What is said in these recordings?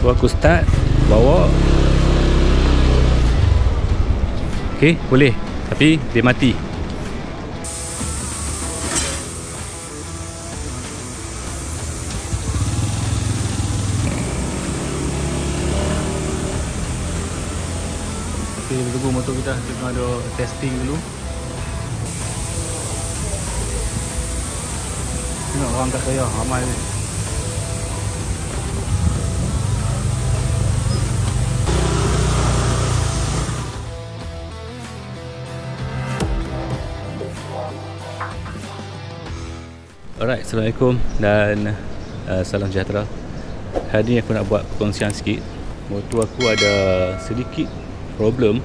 So aku start, bawa. Okay, boleh. Tapi dia mati. Okay, kita tunggu motor kita tengah ada testing dulu. Tengok orang kat saya, ramai ni. Alright, Assalamualaikum dan salam sejahtera. Hari ni aku nak buat perkongsian sikit. Motor aku ada sedikit problem.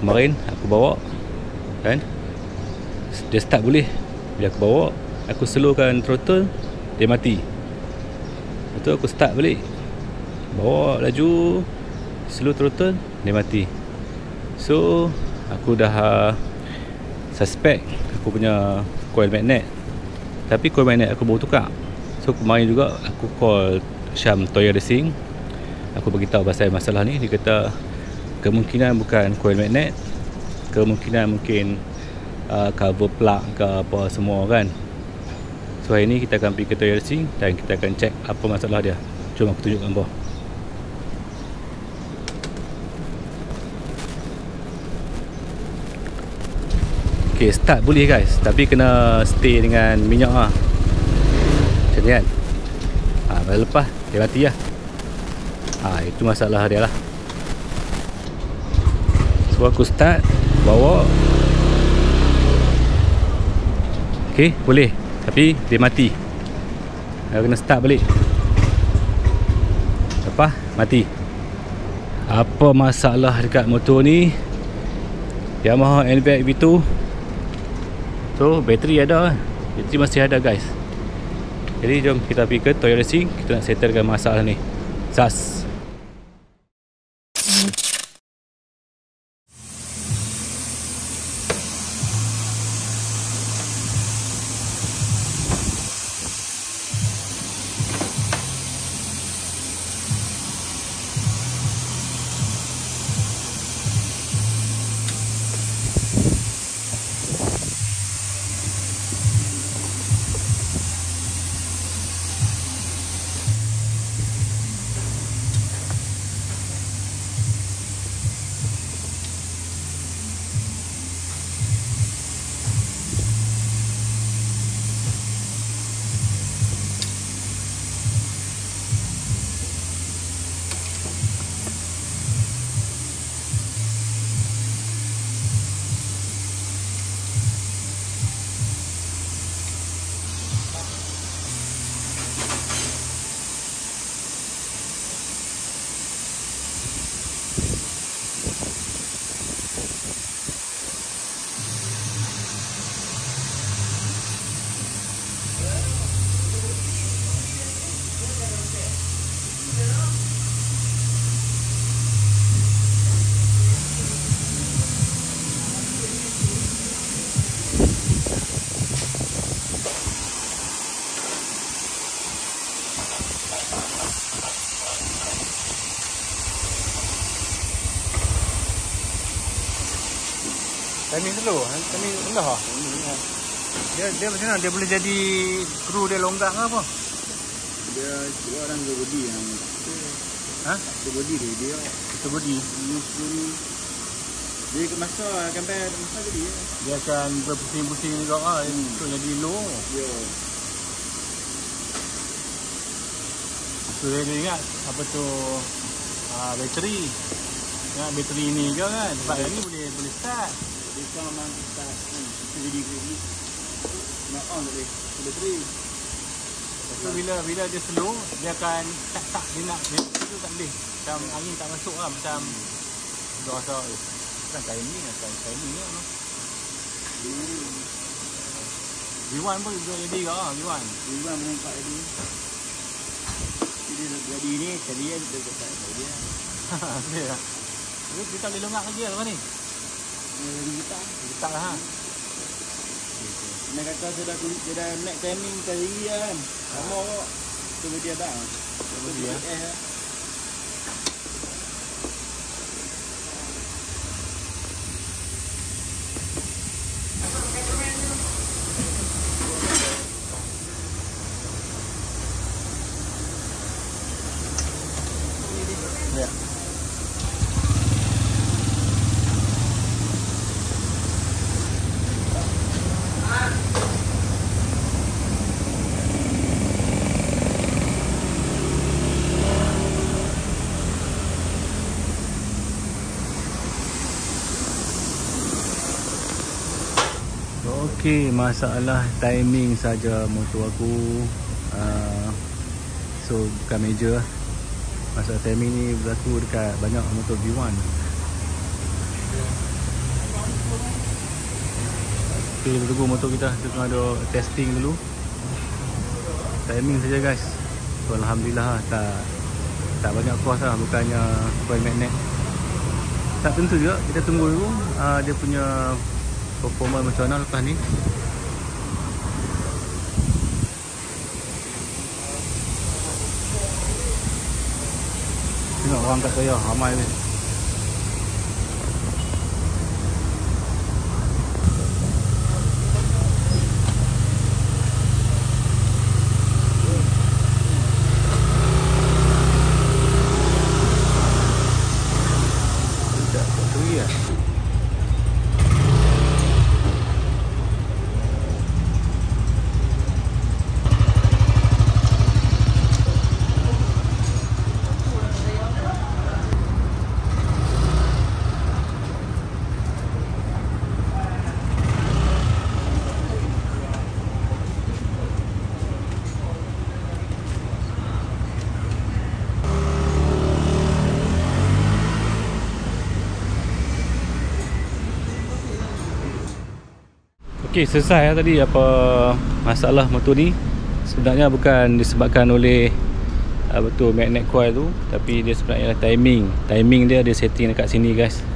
Kemarin aku bawa kan, dia start boleh. Bila aku bawa, aku slowkan throttle, dia mati. Lepas tu aku start balik, bawa laju, slow throttle, dia mati. So aku dah suspect aku punya coil magnet. Tapi coil magnet aku baru tukar. So kemarin juga aku call Syam Toyo Racing. Aku beritahu pasal masalah ni. Dia kata kemungkinan bukan coil magnet, kemungkinan mungkin cover plug ke apa semua kan. So hari ni kita akan pergi ke Toyo Racing dan kita akan check apa masalah dia. Jom aku tunjuk gambar. Okay, start boleh guys, tapi kena stay dengan minyak lah. Macam ni kan. Pada lepas dia mati lah. Itu masalah dia lah. So aku start, bawa. Okay, boleh. Tapi dia mati. Aku kena start balik. Lepas mati. Apa masalah dekat motor ni? Yamaha NVX V2. So bateri ada, bateri masih ada guys. Jadi jom kita pergi ke Toyo Racing. Kita nak settlekan masalah ni. Sas. Timing slow, timing rendah lah. Dia macam mana? Dia boleh jadi skru dia longgar ke apa? Dia orang ke body yang ke body dia ke body. Dia ke masa gambar masa tadi ya. Dia akan berpusing-pusing juga lah. Untuk jadi low. Ya. So dia ingat apa tu bateri. Ingat bateri ni ke kan? Sebab yang ni boleh start. Dia memang start jadi gini. Nak on tadi. Bateri. So bila dia slow, dia akan tak dia nak dia tu tak boleh. Macam angin tak masuk lah, macam dah rasa kan timing lah. V1 pun juga jadi ke V1 pun nampak jadi. Jadi ni tadi dia tak dia. Okey lah. Dia tak boleh longgar lagi lah lepas ni. Letak lah ha. Nak kata dia dah nak timing kali kan. Sama kok. Tu dia dah. Tu dia. Okey, masalah timing saja motor aku. So bukan major lah. Masalah timing ni berlaku dekat banyak motor V1. Okey, kita tunggu motor kita tengah ada testing dulu. Timing saja guys. So alhamdulillah tak banyak kos lah, bukannya coil magnet. Tak tentu juga, kita tunggu dulu dia punya performa macam mana lepas ni. Tengok orang kat saya ramai ni. Okey, selesai lah tadi apa masalah motor ni. Sebenarnya bukan disebabkan oleh betul magnet coil tu, tapi dia sebenarnya timing. Timing dia setting dekat sini guys.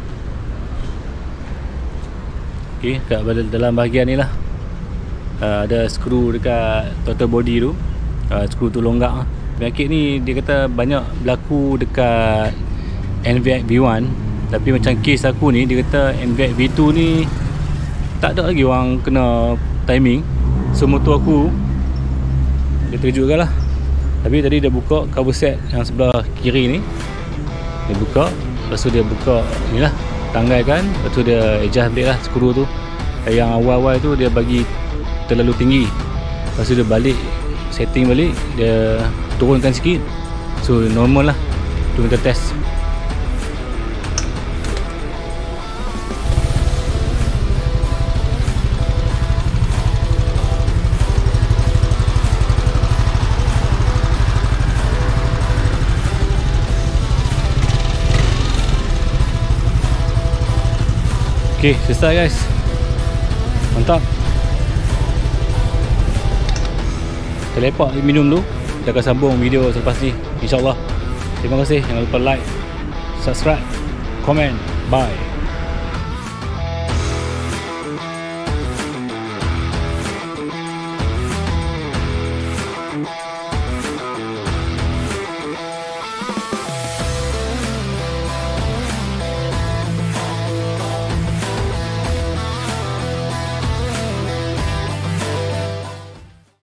Okey, kat dalam bahagian ni lah ada skru dekat throttle body tu. Skru tu longgak. Penyakit ni dia kata banyak berlaku dekat NVX V1, tapi macam case aku ni dia kata NVX V2 ni tak ada lagi orang kena timing. So motor aku dia terkejut lah. Tapi tadi dia buka cover set yang sebelah kiri ni, dia buka, lepas tu dia buka ni lah, tanggal kan, lepas tu dia adjust balik lah skru tu. Yang awal-awal tu dia bagi terlalu tinggi, lepas tu dia balik setting balik, dia turunkan sikit. So normal lah. Tu kita test. Okey, selesai guys. Mantap. Kita lepak minum dulu. Kita akan sambung video selepas ni, InsyaAllah. Terima kasih. Jangan lupa like, subscribe, komen. Bye.